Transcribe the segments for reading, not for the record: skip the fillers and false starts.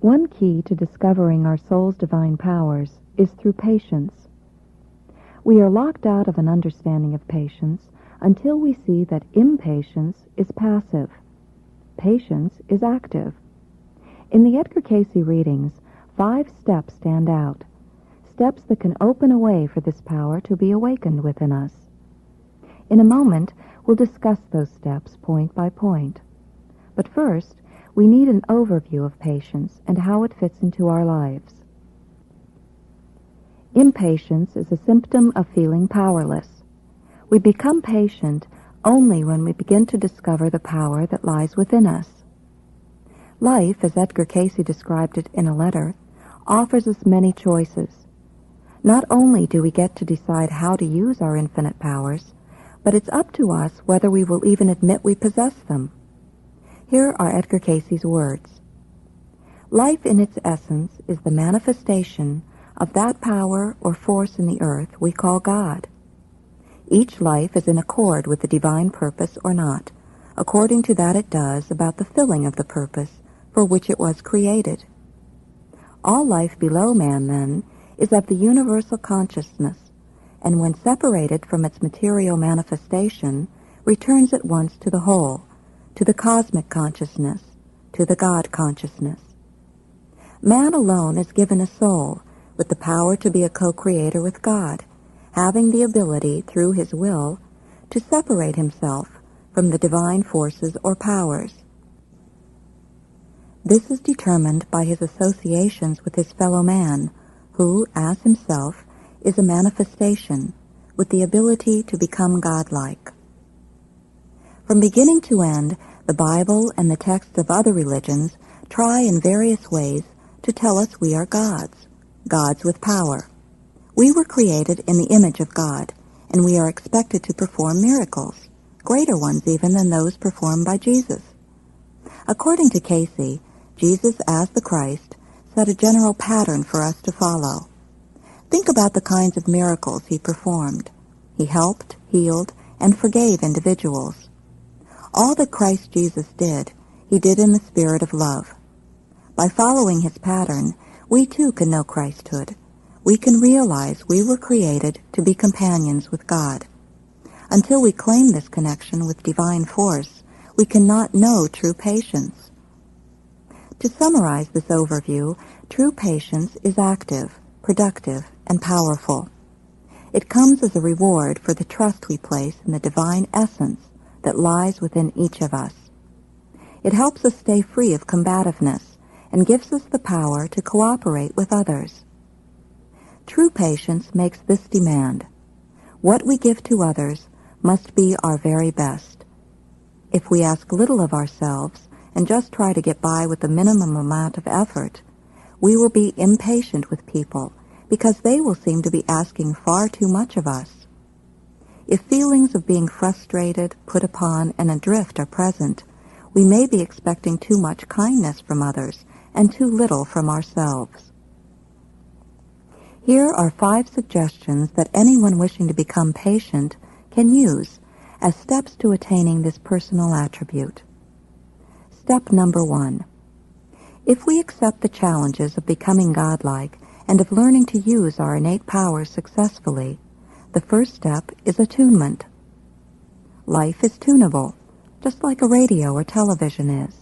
One key to discovering our soul's divine powers is through patience. We are locked out of an understanding of patience until we see that impatience is passive. Patience is active. In the Edgar Cayce readings, 5 steps stand out, steps that can open a way for this power to be awakened within us. In a moment, we'll discuss those steps point by point. But first, we need an overview of patience and how it fits into our lives. Impatience is a symptom of feeling powerless. We become patient only when we begin to discover the power that lies within us. Life, as Edgar Cayce described it in a letter, offers us many choices. Not only do we get to decide how to use our infinite powers, but it's up to us whether we will even admit we possess them. Here are Edgar Cayce's words. Life in its essence is the manifestation of that power or force in the earth we call God. Each life is in accord with the divine purpose or not, according to that it does about the filling of the purpose for which it was created. All life below man, then, is of the universal consciousness, and when separated from its material manifestation, returns at once to the whole, to the cosmic consciousness, to the God consciousness. Man alone is given a soul with the power to be a co-creator with God, having the ability, through his will, to separate himself from the divine forces or powers. This is determined by his associations with his fellow man, who, as himself, is a manifestation, with the ability to become godlike. From beginning to end, the Bible and the texts of other religions try in various ways to tell us we are gods, gods with power. We were created in the image of God, and we are expected to perform miracles, greater ones even than those performed by Jesus. According to Cayce, Jesus, as the Christ, set a general pattern for us to follow. Think about the kinds of miracles he performed. He helped, healed, and forgave individuals. All that Christ Jesus did, he did in the spirit of love. By following his pattern, we too can know Christhood. We can realize we were created to be companions with God. Until we claim this connection with divine force, we cannot know true patience. To summarize this overview, true patience is active, productive, and powerful. It comes as a reward for the trust we place in the divine essence that lies within each of us. It helps us stay free of combativeness and gives us the power to cooperate with others. True patience makes this demand. What we give to others must be our very best. If we ask little of ourselves and just try to get by with the minimum amount of effort, we will be impatient with people because they will seem to be asking far too much of us. If feelings of being frustrated, put upon, and adrift are present, we may be expecting too much kindness from others and too little from ourselves. Here are 5 suggestions that anyone wishing to become patient can use as steps to attaining this personal attribute. Step number 1. If we accept the challenges of becoming godlike and of learning to use our innate powers successfully, the first step is attunement. Life is tunable, just like a radio or television is.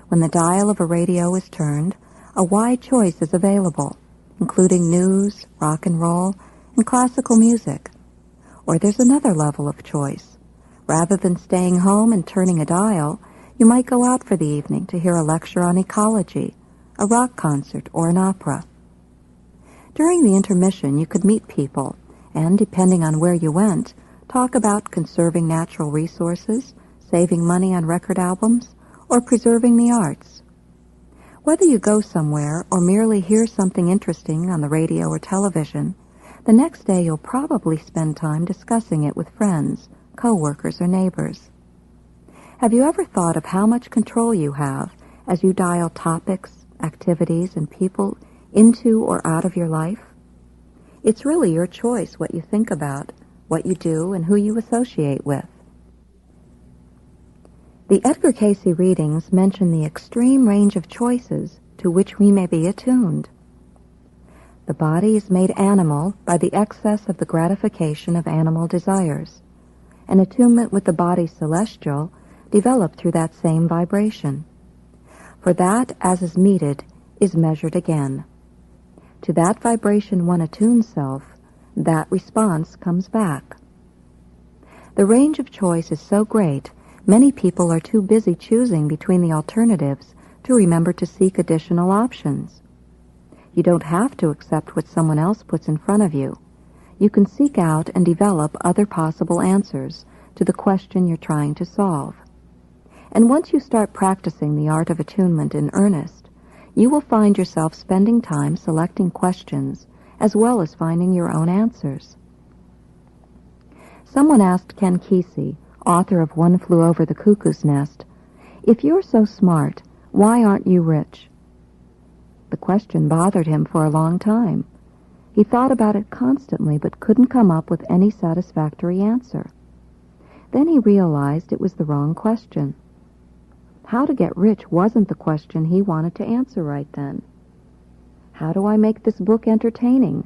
When the dial of a radio is turned, a wide choice is available, including news, rock and roll, and classical music. Or there's another level of choice. Rather than staying home and turning a dial, you might go out for the evening to hear a lecture on ecology, a rock concert, or an opera. During the intermission, you could meet people and, depending on where you went, talk about conserving natural resources, saving money on record albums, or preserving the arts. Whether you go somewhere or merely hear something interesting on the radio or television, the next day you'll probably spend time discussing it with friends, co-workers, or neighbors. Have you ever thought of how much control you have as you dial topics, activities, and people into or out of your life? It's really your choice what you think about, what you do, and who you associate with. The Edgar Cayce readings mention the extreme range of choices to which we may be attuned. The body is made animal by the excess of the gratification of animal desires, and attunement with the body celestial developed through that same vibration. For that, as is meted, is measured again. To that vibration one attunes self, that response comes back. The range of choice is so great, many people are too busy choosing between the alternatives to remember to seek additional options. You don't have to accept what someone else puts in front of you. You can seek out and develop other possible answers to the question you're trying to solve. And once you start practicing the art of attunement in earnest, you will find yourself spending time selecting questions as well as finding your own answers. Someone asked Ken Kesey, author of One Flew Over the Cuckoo's Nest, "If you're so smart, why aren't you rich?" The question bothered him for a long time. He thought about it constantly but couldn't come up with any satisfactory answer. Then he realized it was the wrong question. How to get rich wasn't the question he wanted to answer right then. How do I make this book entertaining?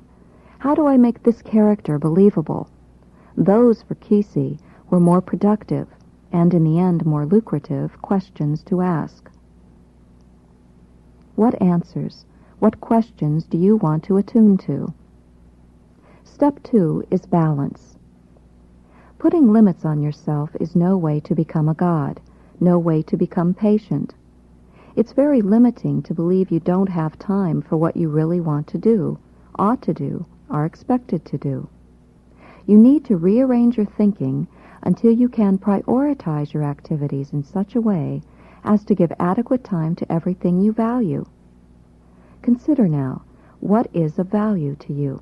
How do I make this character believable? Those, for Kesey, were more productive, and in the end more lucrative, questions to ask. What answers, what questions do you want to attune to? Step 2 is balance. Putting limits on yourself is no way to become a god, no way to become patient. It's very limiting to believe you don't have time for what you really want to do, ought to do, are expected to do. You need to rearrange your thinking until you can prioritize your activities in such a way as to give adequate time to everything you value. Consider now, what is of value to you?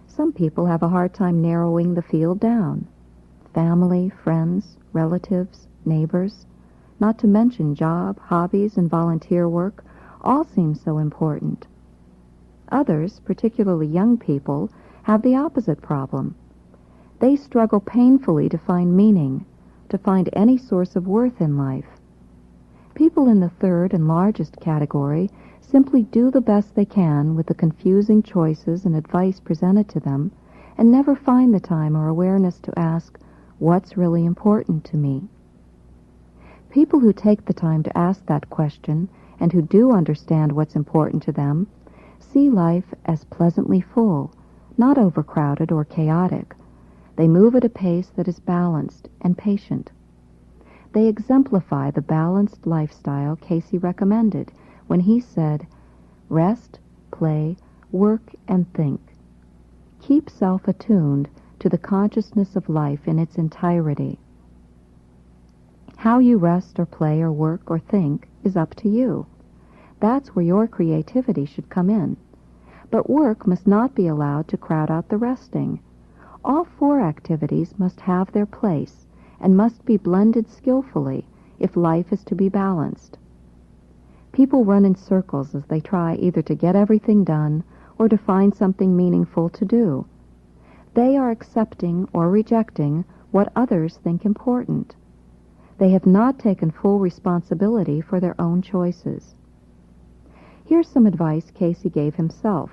Some people have a hard time narrowing the field down. Family, friends, relatives, neighbors, not to mention job, hobbies, and volunteer work, all seem so important. Others, particularly young people, have the opposite problem. They struggle painfully to find meaning, to find any source of worth in life. People in the third and largest category simply do the best they can with the confusing choices and advice presented to them and never find the time or awareness to ask, what's really important to me? People who take the time to ask that question and who do understand what's important to them see life as pleasantly full, not overcrowded or chaotic. They move at a pace that is balanced and patient. They exemplify the balanced lifestyle Kesey recommended when he said, "Rest, play, work, and think. Keep self attuned to the consciousness of life in its entirety. How you rest or play or work or think is up to you. That's where your creativity should come in. But work must not be allowed to crowd out the resting. All four activities must have their place and must be blended skillfully if life is to be balanced. People run in circles as they try either to get everything done or to find something meaningful to do. They are accepting or rejecting what others think important. They have not taken full responsibility for their own choices. Here's some advice Kesey gave himself.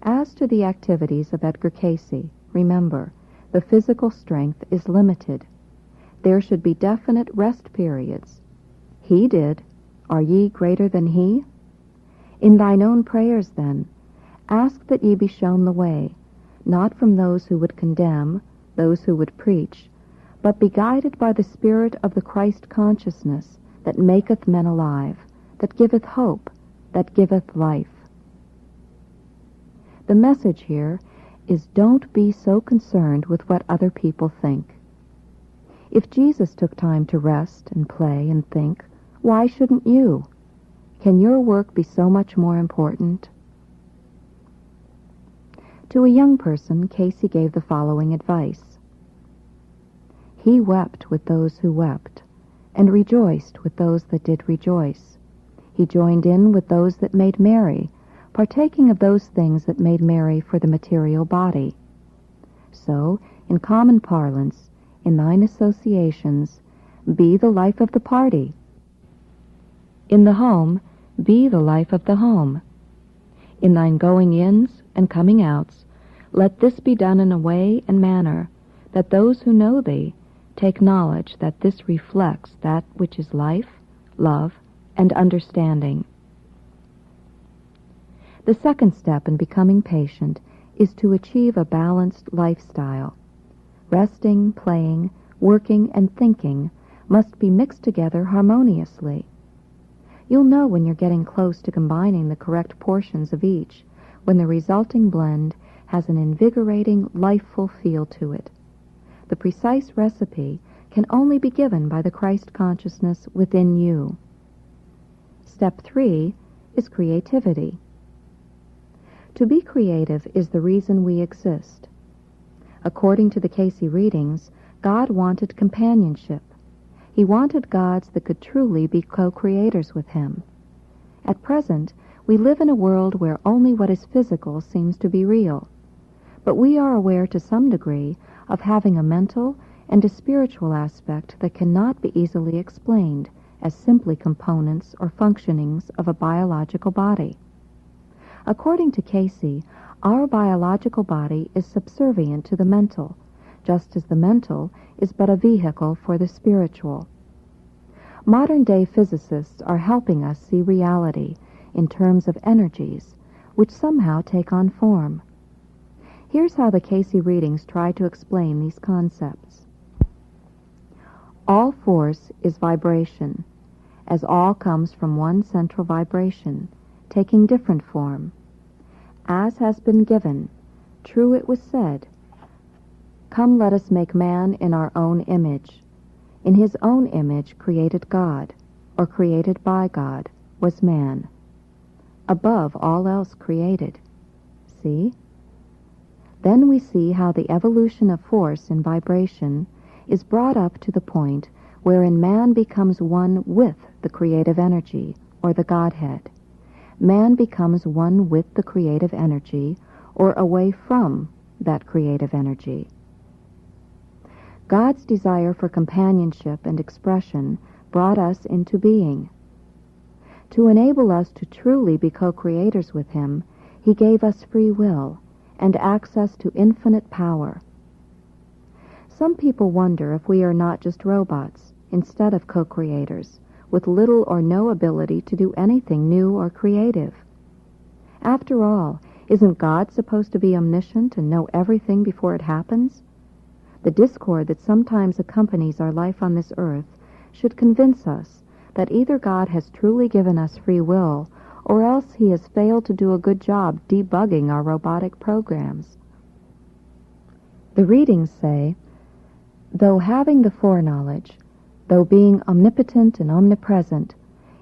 As to the activities of Edgar Cayce, remember, the physical strength is limited. There should be definite rest periods. He did. Are ye greater than he? In thine own prayers, then, ask that ye be shown the way, not from those who would condemn, those who would preach, but be guided by the spirit of the Christ consciousness that maketh men alive, that giveth hope, that giveth life. The message here is don't be so concerned with what other people think. If Jesus took time to rest and play and think, why shouldn't you? Can your work be so much more important? To a young person, Cayce gave the following advice. He wept with those who wept, and rejoiced with those that did rejoice. He joined in with those that made merry, partaking of those things that made merry for the material body. So, in common parlance, in thine associations, be the life of the party. In the home, be the life of the home. In thine going-ins and coming-outs, let this be done in a way and manner that those who know thee take knowledge that this reflects that which is life, love, and understanding. The second step in becoming patient is to achieve a balanced lifestyle. Resting, playing, working, and thinking must be mixed together harmoniously. You'll know when you're getting close to combining the correct portions of each, when the resulting blend has an invigorating, lifeful feel to it. The precise recipe can only be given by the Christ consciousness within you. Step 3 is creativity. To be creative is the reason we exist. According to the Casey readings, God wanted companionship. He wanted gods that could truly be co-creators with him. At present, we live in a world where only what is physical seems to be real. But we are aware to some degree of having a mental and a spiritual aspect that cannot be easily explained as simply components or functionings of a biological body. According to Casey, our biological body is subservient to the mental, just as the mental is but a vehicle for the spiritual. Modern-day physicists are helping us see reality in terms of energies, which somehow take on form. Here's how the Casey readings try to explain these concepts. All force is vibration, as all comes from one central vibration, taking different form. As has been given, true it was said, "Come, let us make man in our own image." In his own image created God, or created by God, was man. Above all else created. See? Then we see how the evolution of force in vibration is brought up to the point wherein man becomes one with the creative energy, or the Godhead. Man becomes one with the creative energy, or away from that creative energy. God's desire for companionship and expression brought us into being. To enable us to truly be co-creators with him, he gave us free will and access to infinite power. Some people wonder if we are not just robots, instead of co-creators, with little or no ability to do anything new or creative. After all, isn't God supposed to be omniscient and know everything before it happens? The discord that sometimes accompanies our life on this earth should convince us that either God has truly given us free will, or else he has failed to do a good job debugging our robotic programs. The readings say, though having the foreknowledge, though being omnipotent and omnipresent,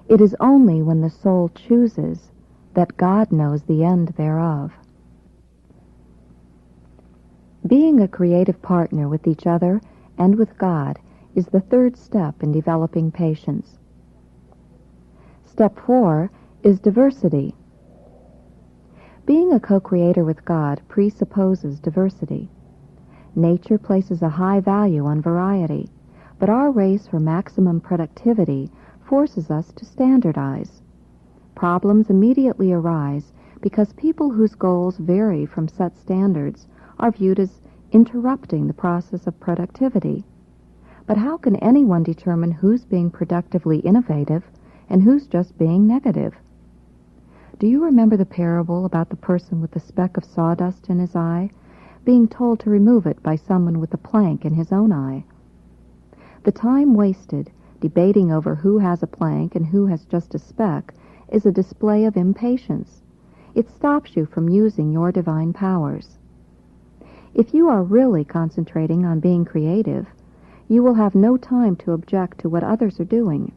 it is only when the soul chooses that God knows the end thereof. Being a creative partner with each other and with God is the third step in developing patience. Step 4 is diversity. Being a co-creator with God presupposes diversity. Nature places a high value on variety, but our race for maximum productivity forces us to standardize. Problems immediately arise because people whose goals vary from set standards are viewed as interrupting the process of productivity. But how can anyone determine who's being productively innovative and who's just being negative? Do you remember the parable about the person with the speck of sawdust in his eye, being told to remove it by someone with a plank in his own eye? The time wasted debating over who has a plank and who has just a speck is a display of impatience. It stops you from using your divine powers. If you are really concentrating on being creative, you will have no time to object to what others are doing.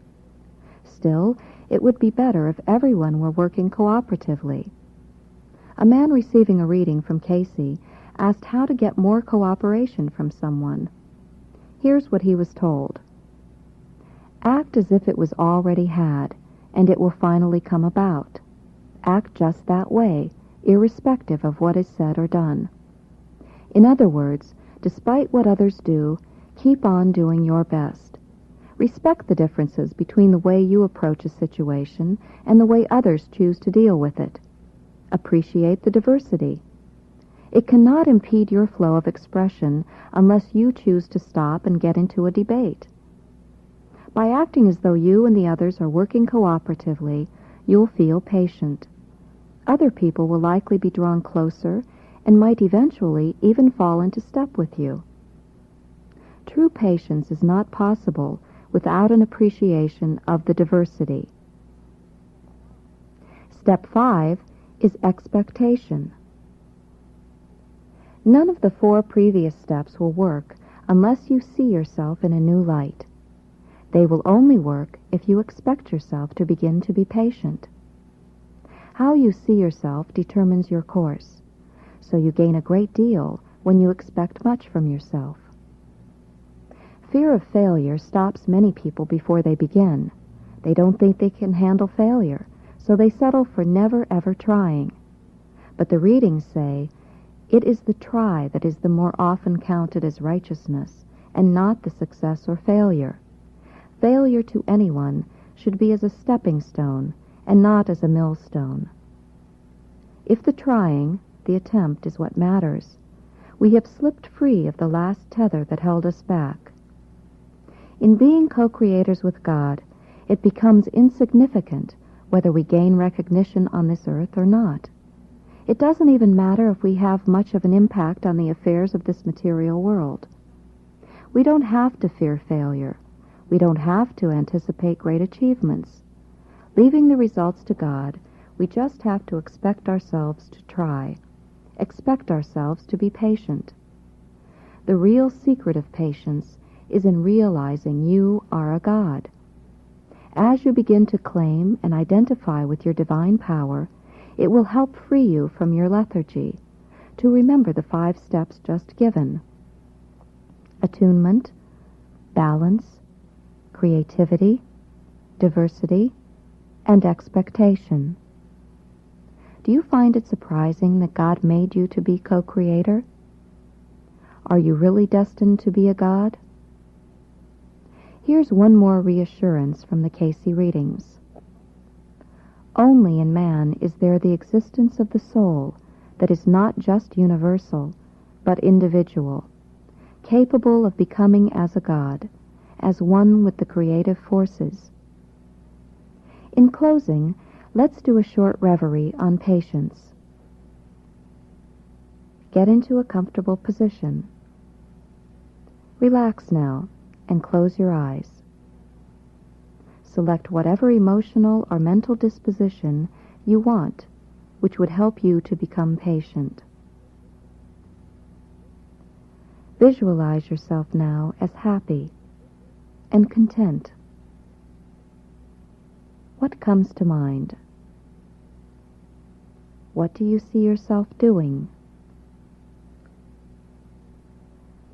Still, it would be better if everyone were working cooperatively. A man receiving a reading from Casey asked how to get more cooperation from someone. Here's what he was told. Act as if it was already had, and it will finally come about. Act just that way, irrespective of what is said or done. In other words, despite what others do, keep on doing your best. Respect the differences between the way you approach a situation and the way others choose to deal with it. Appreciate the diversity. It cannot impede your flow of expression unless you choose to stop and get into a debate. By acting as though you and the others are working cooperatively, you'll feel patient. Other people will likely be drawn closer and might eventually even fall into step with you. True patience is not possible without an appreciation of the diversity. Step 5 is expectation. None of the 4 previous steps will work unless you see yourself in a new light. They will only work if you expect yourself to begin to be patient. How you see yourself determines your course, so you gain a great deal when you expect much from yourself. Fear of failure stops many people before they begin. They don't think they can handle failure, so they settle for never ever trying. But the readings say, it is the try that is the more often counted as righteousness, and not the success or failure. Failure to anyone should be as a stepping stone, and not as a millstone. If the trying, the attempt, is what matters, we have slipped free of the last tether that held us back. In being co-creators with God, it becomes insignificant whether we gain recognition on this earth or not. It doesn't even matter if we have much of an impact on the affairs of this material world. We don't have to fear failure. We don't have to anticipate great achievements. Leaving the results to God, we just have to expect ourselves to try, expect ourselves to be patient. The real secret of patience is in realizing you are a God. As you begin to claim and identify with your divine power, it will help free you from your lethargy, to remember the 5 steps just given: attunement, balance, creativity, diversity, and expectation. Do you find it surprising that God made you to be co-creator? Are you really destined to be a God? Here's one more reassurance from the Casey readings. Only in man is there the existence of the soul that is not just universal, but individual, capable of becoming as a God, as one with the creative forces. In closing, let's do a short reverie on patience. Get into a comfortable position. Relax now and close your eyes. Select whatever emotional or mental disposition you want, which would help you to become patient. Visualize yourself now as happy and content. What comes to mind? What do you see yourself doing?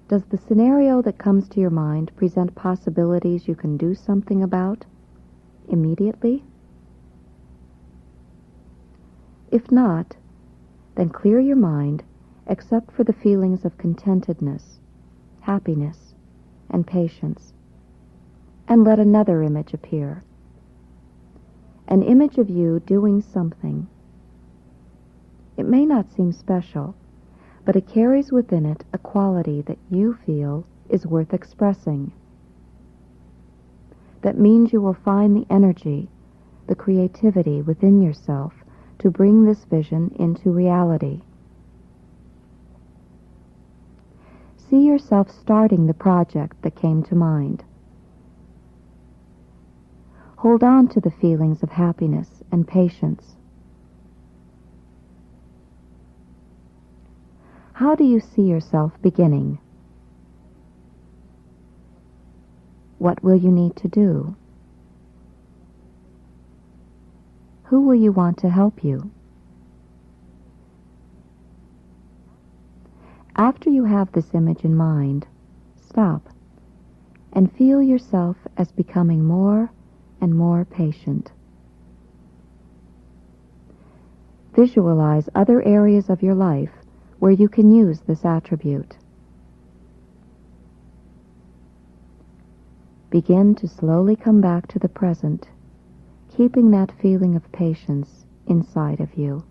Does the scenario that comes to your mind present possibilities you can do something about immediately? If not, then clear your mind except for the feelings of contentedness, happiness, and patience, and let another image appear. An image of you doing something. It may not seem special, but it carries within it a quality that you feel is worth expressing. That means you will find the energy, the creativity within yourself to bring this vision into reality. See yourself starting the project that came to mind. Hold on to the feelings of happiness and patience. How do you see yourself beginning? What will you need to do? Who will you want to help you? After you have this image in mind, stop and feel yourself as becoming more and more patient. Visualize other areas of your life where you can use this attribute. begin to slowly come back to the present, keeping that feeling of patience inside of you.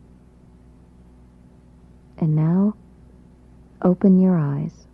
And now, open your eyes.